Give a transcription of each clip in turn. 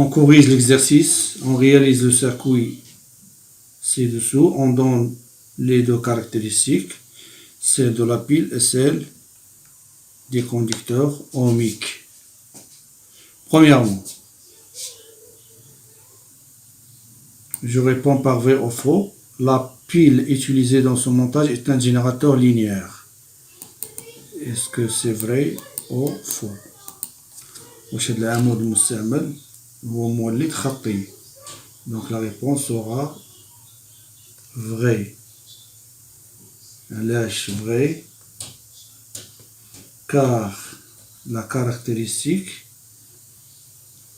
On corrige l'exercice, on réalise le circuit ci-dessous, on donne les deux caractéristiques, celle de la pile et celle des conducteurs ohmiques. Premièrement, je réponds par vrai ou faux. La pile utilisée dans ce montage est un générateur linéaire. Est-ce que c'est vrai ou faux? واش هاد العمود المستعمل هو مولد خطي. Donc la réponse sera vrai. علاش vrai? Car la caractéristique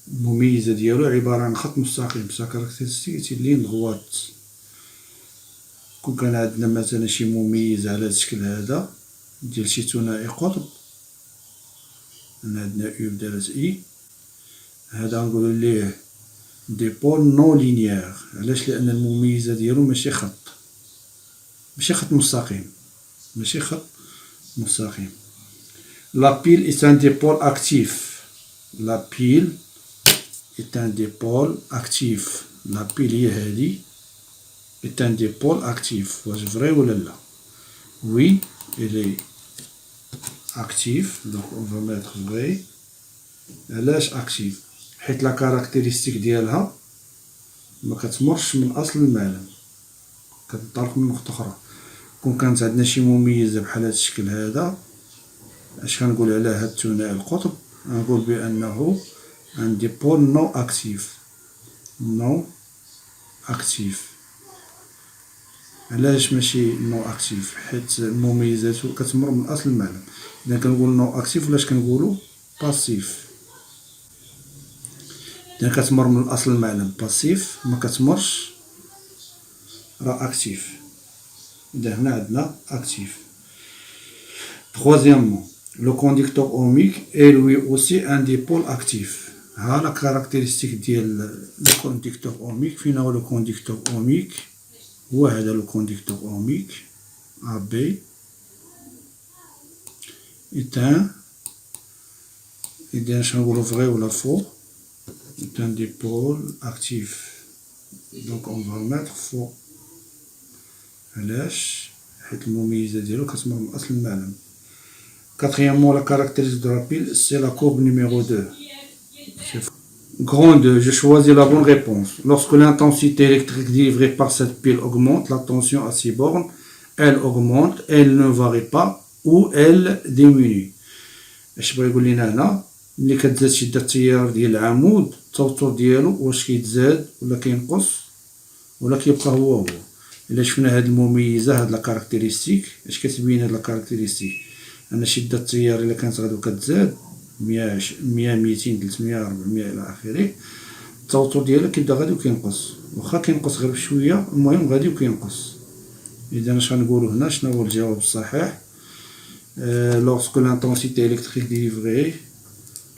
المميزة ديالو عبارة عن خط مستقيم. Sa caractéristique est une ligne droite. كون كان عندنا مثلا شي مميز على هاد الشكل هذا ديال شي ثنائي قطب، عندنا U بدالة إي، هذا نقولو ليه ديبول نون لينيير. علاش؟ لأن المميزة ديالو ماشي خط مستقيم، ماشي خط مستقيم. La pile est un dipôle actif. La pile est un dipôle actif. La pile هي هادي est un dipôle actif. واش vrai ولا لا؟ Oui, il est actif, donc on va mettre vrai. علاش actif؟ حيت لا كاركتيرستيك ديالها ما كتمرش من اصل المعلم، كتنطلق من نقطة أخرى. كون كانت عندنا شي مميزة بحال هاد الشكل هذا، اش كنقول على هاد الثنائي القطب؟ غنقول بأنه un dipôle non actif. non actif. علاش ماشي نو اكتيف؟ حيت مميزاتو كتمر من اصل المعلم. اذا كنقول نو اكتيف ولاش كنقولو باسيف؟ اذا كتمر من اصل المعلم باسيف، ما كتمرش راه اكتيف. اذا هنا عندنا اكتيف. Troisièmement, le conducteur ohmique est lui aussi un dipôle actif. ها لا كاركتيرستيك ديال لو كونديكتور اوميك. فين هو لو كونديكتور اوميك؟ هو هذا لو كونديكتور اوميك AB est un، إذا شنقولو vrai ولا faux؟ est un dipôle actif. donc on va mettre faux. علاش؟ حيت المميزة ديالو كتمر من أصل المعلم. Quatrièmement, la caractéristique de la pile, c'est la courbe numéro 2. Grand 2, je choisis la bonne réponse. Lorsque l'intensité électrique délivrée par cette pile augmente, la tension à 6 bornes, elle augmente, elle ne varie pas ou elle diminue. اش بغا يقول لنا هنا؟ ملي كتزاد شدة التيار ديال العمود، التوتر ديالو واش كيتزاد ولا كينقص ولا كيبقى هو. الا شفنا هاد المميزة، هاد لا كاركتيرستيك، اش كتبين هاد لا كاركتيرستيك؟ أن شدة التيار إلا كانت غادي كتزاد 100 200 300 400 إلى آخره، التوتر ديالها كيبدا غادي وكينقص، واخا كينقص غير بشوية، المهم غادي وكينقص. إذا اش غنقولو هنا؟ شنو هو الجواب الصحيح؟ lorsque l'intensité électrique délivrée,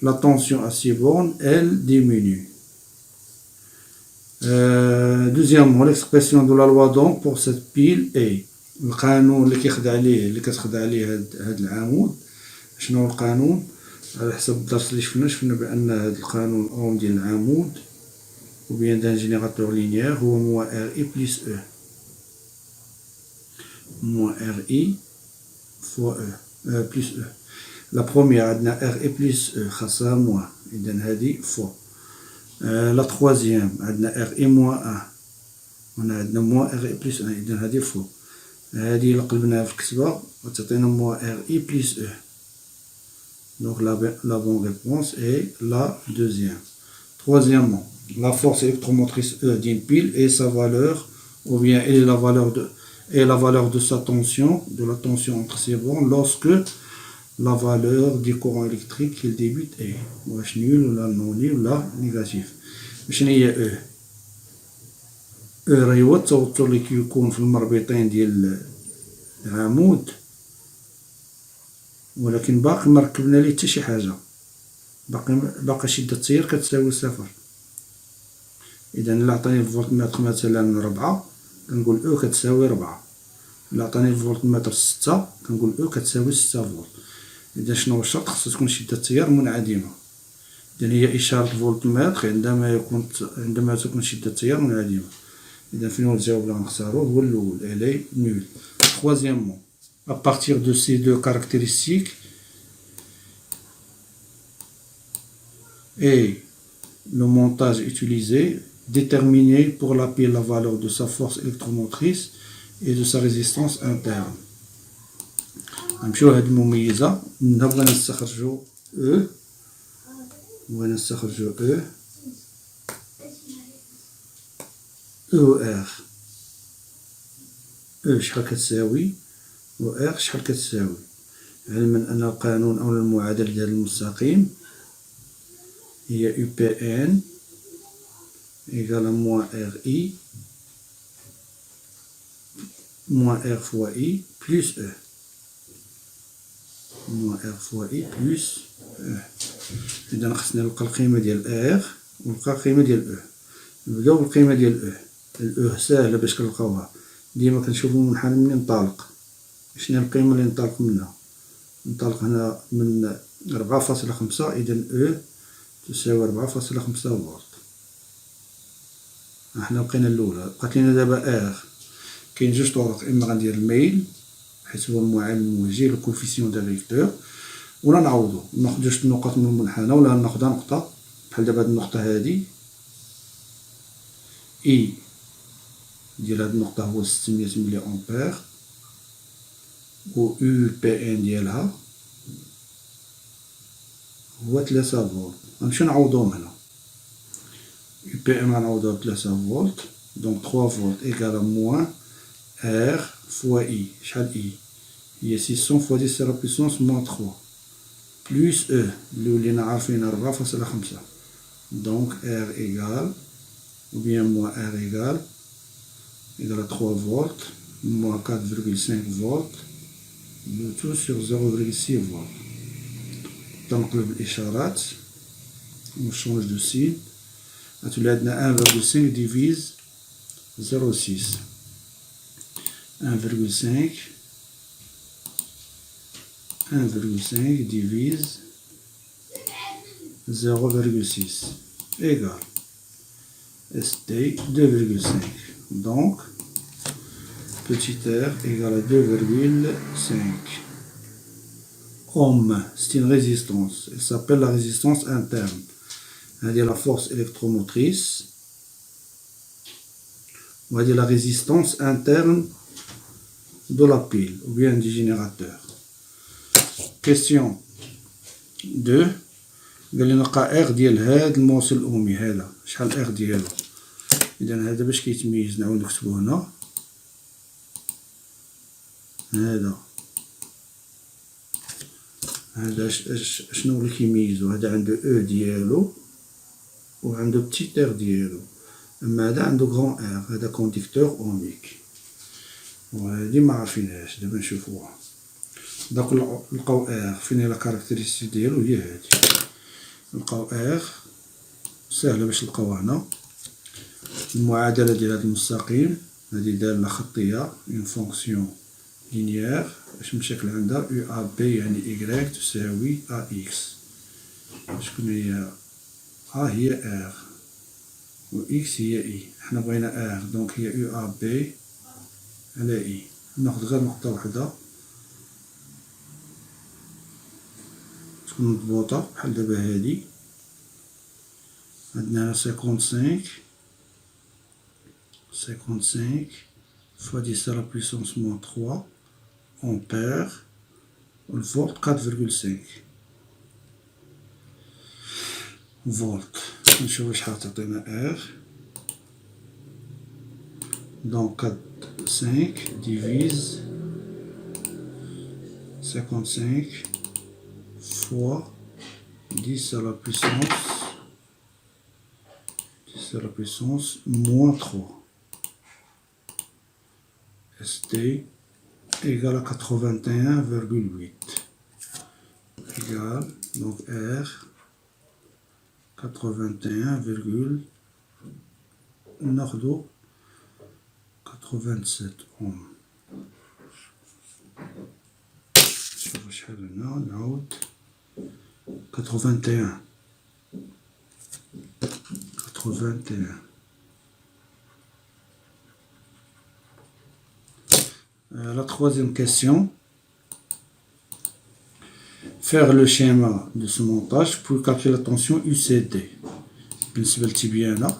la tension à 6 bornes, elle diminue. Deuxièmement, l'expression de la loi donc pour cette pile est القانون اللي كيخدع عليه، اللي كتخدع عليه هاد العمود. شنو هو القانون؟ على حسب الدرس اللي شفنا بان هاد القانون اوم ديال العمود ou bien d'un générateur linéaire هو moins RI plus E. moins RI fois E plus E. la première عندنا RI plus E خاصها moins، اذا هادي فوا. la troisième عندنا RI moins 1 هنا عندنا moins RI plus 1، اذا هادي فوا. هادي اللي قلبناها في الكتبة غتعطينا moins RI plus E. donc la bonne réponse est la deuxième. Troisièmement, la force électromotrice E d'une pile et sa valeur, ou bien et la valeur de sa tension, de la tension entre ces bornes, lorsque la valeur du courant électrique qu'il débute est واش nul ولا non nul ولا négatif. شنو هي E؟ راه هو التوتر اللي كيكون في المربطين ديال العمود، ولكن باقي ما ركبنا ليه حتى شي حاجه، باقي شده التيار كتساوي 0. اذا الا عطاني الفولتمتر مثلا 4 كنقول او كتساوي 4، الا عطاني الفولتمتر 6 كنقول او كتساوي 6 فولت. اذا شنو هو الشرط؟ خصها تكون شده التيار منعدمه. إذن هي إشارة فولتمتر عندما تكون شدة التيار منعدمة. إذن فين هو الجواب اللي غنختارو هو الأول إلي نول. Troisièmement, à partir de ces deux caractéristiques et le montage utilisé, déterminer pour la pile la valeur de sa force électromotrice et de sa résistance interne. نمشيو هاد المميزة منها بغينا نستخرجو E شحال كتساوي و R شحال كتساوي، علما أن القانون أو المعادلة ديال المستقيم هي UPN égale moins RI moins R fois I plus E. moins R fois I plus E. إذا خصنا نلقى القيمة ديال R ونلقى القيمة ديال E. نبداو بالقيمة ديال E. الأو ساهلة باش كنلقاوها، ديما كنشوفو منحنى منين نطالق، شنو هي القيمة اللي نطالق منها. نطالق هنا من 4.5، إذا أو تساوي 4.5 فولت. حنا بقينا الأولى، بقات لينا دابا آر. كاين جوج طرق، إما غندير الميل حيت هو المعامل الموجه لو كوفيسيون دو فيكتور، ولا نعوضو ناخد جوج النقط من المنحنى، ولا ناخدها نقطة بحال دابا هاد النقطة هادي إي ديال هاد النقطة هو 600 ملي أمبير، و يو بي ان ديالها هو 3 فولت. غنمشيو نعوضوهم هنا. يو بي ان غنعوضوها ب 3 فولت، دونك 3 فولت إيكال موان R fois I. شحال I هي 600 fois 10 à la puissance moins 3 plus E اللي ولينا عارفين 4.5. donc R égale ou bien moins R égale à 3 volts moins 4,5 volts, le tout sur 0,6 volts. تنقلب الإشارات on change de signe. غتولي عندنا 1,5 divise 0,6. 1,5 divise 0,6 égale ST 2,5. donc petit r égale à 2,5 ohm. C'est une résistance, elle s'appelle la résistance interne. هذه la force électromotrice وهذه la résistance interne de la pile ou bien du générateur. question 2 قال لي نلقى R ديال هاد الموصل الأومي هذا، شحال R ديالو. إذا هذا باش كيتميز نعاود نكتبو هنا، هذا شنو اللي كيميزو، هذا عنده E ديالو و عنده بتيت R ديالو، أما هذا عنده غران R، هذا كونديكتور أوميك، وهادي معرفينهاش دابا نشوفوها. دونك نلقاو R فين هي لا كاركتيرستيك ديالو، هي هادي. نلقاو R ساهلة باش نلقاوها هنا، المعادلة ديال هاد المستقيم هادي دالة خطية اون فونكسيون لينيير باش مشاكل عندها U A B يعني Y تساوي A X. شكون هي A هي R و X هي I، حنا بغينا R دونك هي U A B على I. ناخد غير نقطة وحدة تكون مضبوطة بحال دابا هادي، عندنا 55 fois 10 à la puissance moins 3 ampères والفولت 4,5 فولت. نشوفو شحال تعطينا R. donc 5 divise 55 fois 10 à la puissance moins 3. ST égale à 81,8 égale donc R 81, ناخدو 87 ohm. شوفو شحال هنا، نعاود 81 81. La troisième question. Faire le schéma de ce montage pour calculer la tension UCD. بالنسبة للتبيانة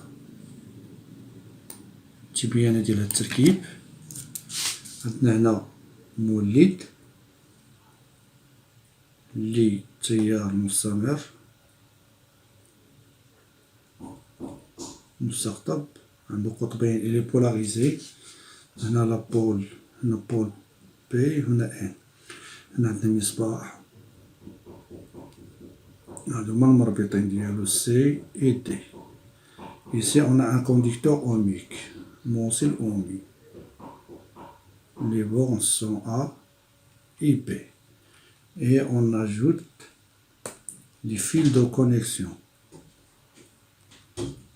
ديال التركيب عندنا هنا مولد لتيار مستمر مستقطب عنده قطبين إلي بولاريزي هنا لابول هنا بول بي هنا ان هنا عندنا مصباح هادو هما المربطين ديالو سي اي دي. Ici on a un conducteur ohmique, موصل أومي. Les bornes sont A et B. Et on ajoute les fils de connexion.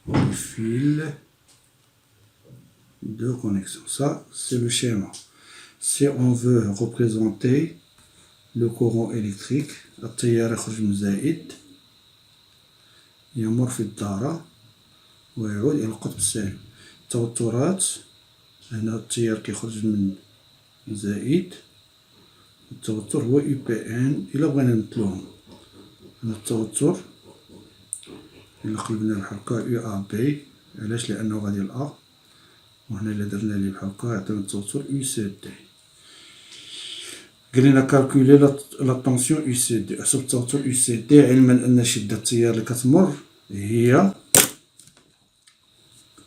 Les fils de connexion. Ça, c'est le schéma. Si on veut représenter le courant électrique, التيار يخرج من زائد يمر في الدارة ويعود إلى القطب السالب. التوترات هنا التيار كيخرج من زائد، التوتر هو يو بي ان. إلا بغينا نمثلوهم هنا التوتر إلا قلبنا بحال هكا يو ا بي، علاش؟ لأنه غادي لأ، وهنا إلا درنا ليه بحال هكا يعطينا التوتر يو سي دي. قلنا كالكولي لا طونسيون يو سي دي، حسب التوتر يو سي دي، علما أن شدة التيار اللي كتمر هي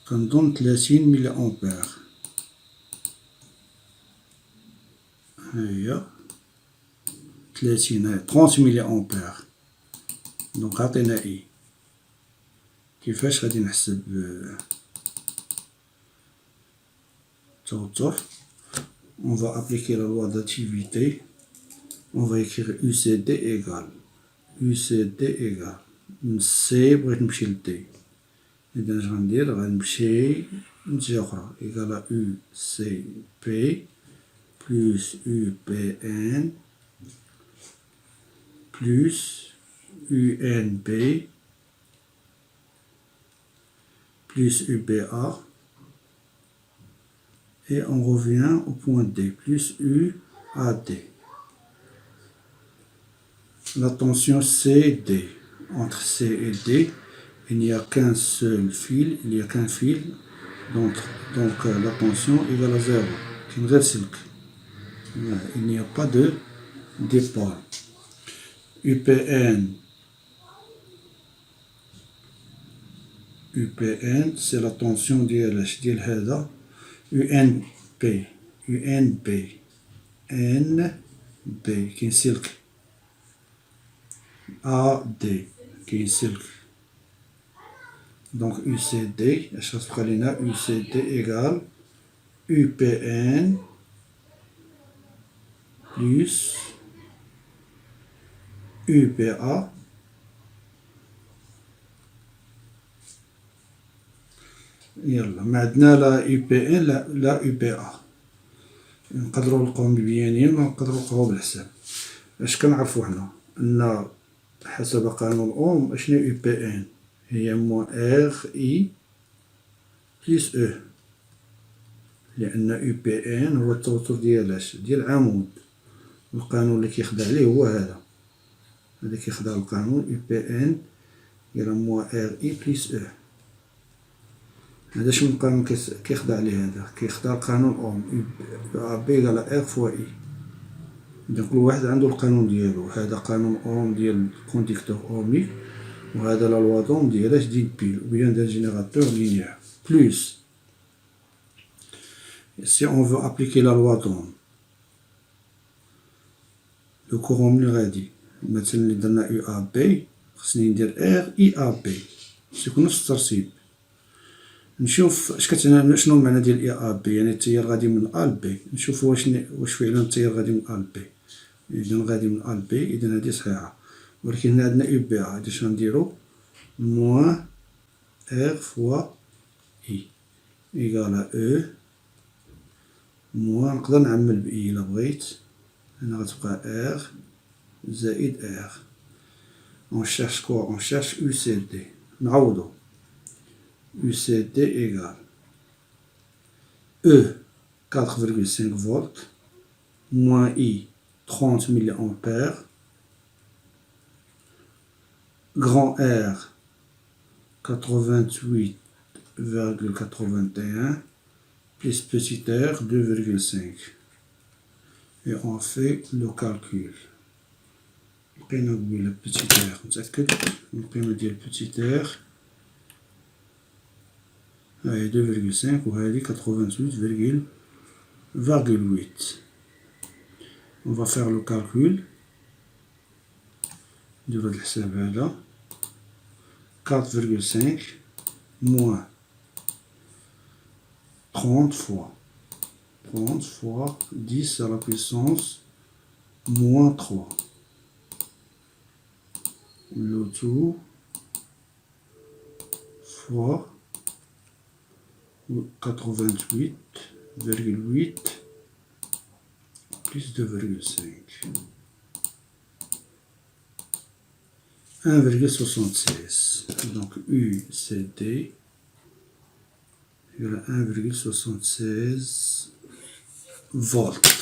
كنظن 30 ملي أمبير. هي 30 ملي أمبير. دونك عطينا إي. كيفاش غادي نحسب التوتر؟ On va appliquer la loi d'activité. On va écrire UCD égale UCD égale C بغيت نمشي ل D. إذا اش غندير؟ غنمشي نتيجة أخرى إيكال UCP plus UPN plus UNB plus UBA et on revient au point D plus UAD. La tension CD. Entre C et D, il n'y a qu'un seul fil, il n'y a qu'un fil, donc la tension égale à 0. Il n'y a pas de départ. UPN, c'est la tension ديال هذا. UNB كاين سلك. AD كاين سلك. Donc UCD اش غتبقى لينا؟ UCD égale UPN plus UPA يلا ما عندنا لا UPN لا UPA. نقدروا نلقاوهم بالبيانين ولا نقدروا نلقاوهم بالحساب. اش كنعرفو حنا؟ ان حسب قانون اوم اشنو UPN؟ هي موان ار اي بليس او، لأن UPN هو التوتر ديال العمود. القانون اللي كيخدع عليه هو هذا كيخدع القانون UPN هي موان ار اي بليس او. هذا شنو القانون كيخدع عليه؟ هذا كيخدع قانون اوم بي على ار فوا اي. دونك كل واحد عنده القانون ديالو. هذا قانون اوم ديال الكونديكتور اومي، وهذا لا لوا دوم ديال بيل ou bien d'un générateur linéaire. Plus, si on veut appliquer la loi d'Ohm, le courant ملي غادي مثلا اللي درنا يو ا بي خصني ندير ار اي ا بي باش يكون نفس الترتيب. نشوف اش كتعني، شنو المعنى ديال اي ا بي، يعني التيار غادي من ا ل بي. نشوف واش فعلا التيار غادي من ا ل بي. اذا غادي من ا ل بي، اذا هادي صحيحه. ولكن هنا عندنا يو بي ا، اش غنديرو؟ موان ار فوا اي إيكال او موان، نقدر نعمل ب اي إلا بغيت. هنا غتبقى ار زائد ار. اون شيرش كوا؟ اون شيرش يو سي دي. نعوضو UCD égale E 4,5 volts moins I 30 milliampères, grand R 88,81 plus petit r 2,5. Et on fait le calcul. On peut le petit r. On peut dire petit r. 2,5 ou 88,8. On va faire le calcul. De votre 4,5 moins 30 fois 10 à la puissance moins 3. Le tout fois 88,8 plus 2,5. 1,76. Donc UCD égale 1,76 volts.